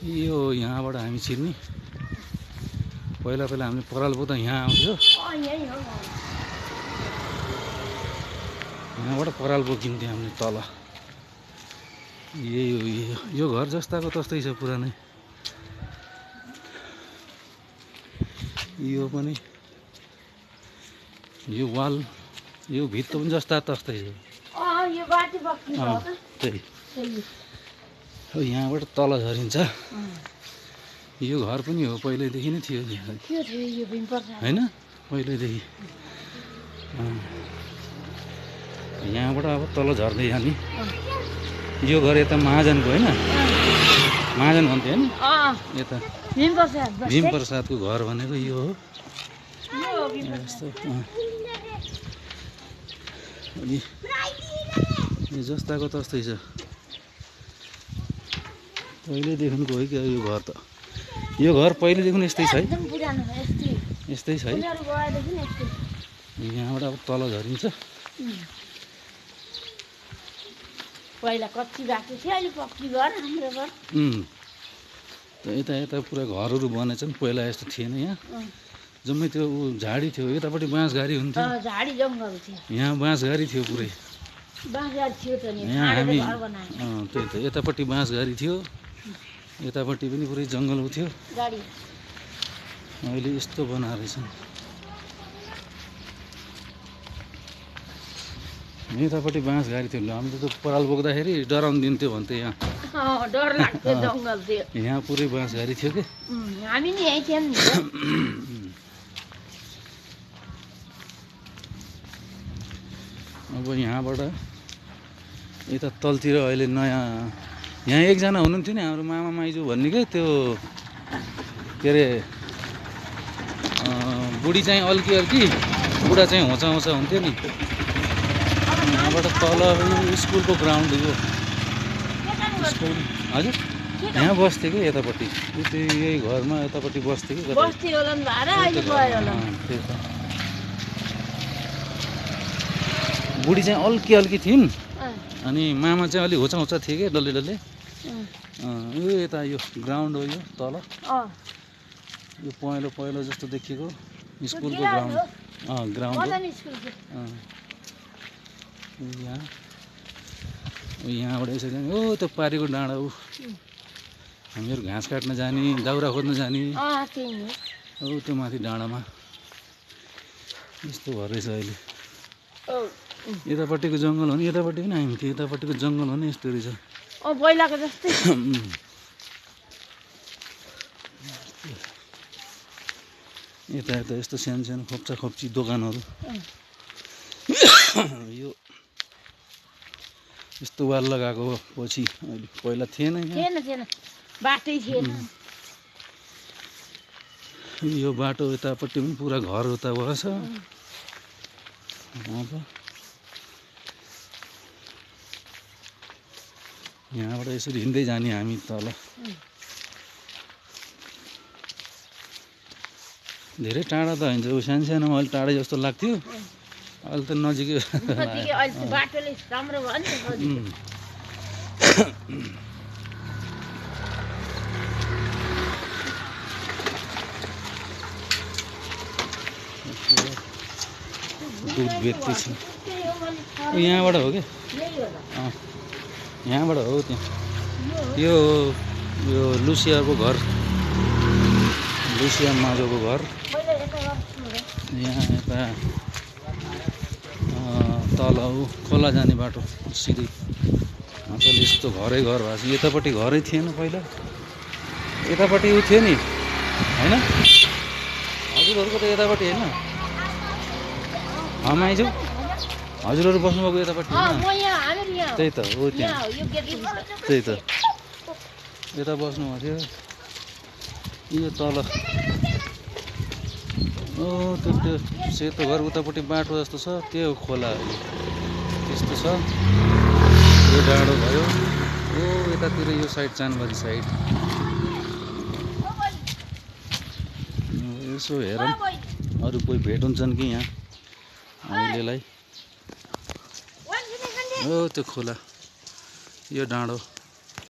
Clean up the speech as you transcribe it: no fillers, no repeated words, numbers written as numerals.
यो यहाँबाट हामी छिर्ने पहिला हामीले परालको त यहाँ आउँथ्यो यहाँबाट परालको किन्थ्यौँ हामीले तल यही हो यो घर जस्ताको तस्तै छ पुरानै यो पनि यो वाल यो भित्तो पनि जस्ता तस्तै छ त्यही यहाँबाट तल झरिन्छ यो घर पनि हो पहिल्यैदेखि नै थियो होइन पहिल्यैदेखि यहाँबाट अब तल झर्दै जाने यो घर यता महाजनको होइन महाजन भन्थ्यो होइन यता भीमप्रसादको घर भनेको यो हो यस्तो अनि यो जस्ताको तस्तै छ पहिल्यैदेखिको हो क्या यो घर त यो घर पहिल्यैदेखि यस्तै छ है यस्तै छ है यहाँबाट अब तल झरिन्छ पहिला कच्ची बाटो थियो अहिले पक्की घर हाम्रो घर यता यता पुरा घरहरू बनेछन् पहिला यस्तो थिएन यहाँ जम्मै त्यो झाडी थियो यतापट्टि बाँसघारी हुन्थ्यो झाडी जङ्गल थियो यहाँ बाँसघारी थियो पुरै बाँसघारी थियो त नि यहाँ हामी त्यही त यतापट्टि बाँसघारी थियो यतापट्टि पनि पुरै जङ्गल थियो गाडी अहिले यस्तो बनाएर रहेछन् यतापट्टि बाँसघारी थियो हामीले त पराल बोक्दाखेरि डराउनु दिन्थ्यो भन्थ्यो यहाँ डर लाग्थ्यो जङ्गल थियो यहाँ पुरै बाँसघारी थियो कि हामी नि यही थियौँ नि अब यहाँबाट यता तलतिर अहिले नयाँ यहाँ एकजना हुनुहुन्थ्यो नि हाम्रो मामा माइजू भन्ने क्या त्यो के अरे बुढी चाहिँ अल्की बुढा चाहिँ होचा हुन्थ्यो नि यहाँबाट तल स्कुलको ग्राउन्ड यो स्कुल हजुर यहाँ बस्थ्यो कि यतापट्टि यही घरमा यतापट्टि बस्थ्यो कि त्यही त बुढी चाहिँ अल्की थिइन् अनि मामा चाहिँ अलिक होचा थिए कि डल्ले यो यता यो ग्राउन्ड हो यो तल यो पहेँलो जस्तो देखिएको स्कुलको ग्राउन्ड यहाँबाट यसरी हो त्यो पारीको डाँडा ऊ हामीहरू घाँस काट्न जाने दाउरा खोज्न जाने हो त्यो माथि डाँडामा यस्तो भएर रहेछ अहिले यतापट्टिको जङ्गल हो नि यतापट्टि पनि हामी थियो यतापट्टिको जङ्गल हो नि यस्तो रहेछ पहिलाको जस्तै यता यस्तो सानो खोप्ची दोकानहरू यो यस्तो वाल लगाएको पछि अहिले पहिला थिएन बाटै थिएन यो बाटो यतापट्टि पनि पुरा घर उता भएछ अब यहाँबाट यसरी हिँड्दै जाने हामी तल धेरै टाढा त हुन्छ सानोमा अहिले टाढै जस्तो लाग्थ्यो अहिले त नजिकै बाटोले राम्रो भयो नि दुध बेच्दैछ यहाँबाट हो कि यहाँबाट हो त्यहाँ यो लुसियाको घर लुसिया माझोको घर यहाँ यता तल खोला जाने बाटो सिधै असल यस्तो घरै घर भएको छ यतापट्टि घरै थिएन पहिला यतापट्टि उ थियो नि होइन हजुरहरूको त यतापट्टि होइन माइजू हजुरहरू बस्नुभएको यतापट्टि त्यही त हो त्यहाँ त्यही त यता बस्नुभएको थियो यो तल त्यो सेतो घर उतापट्टि बाटो जस्तो छ त्यो खोला त्यस्तो छ यो डाँडो भयो यतातिर यो साइड चानबारी साइड यसो हेरौँ अरू कोही भेट हुन्छन् कि यहाँ अहिलेलाई त्यो खोला यो डाँडो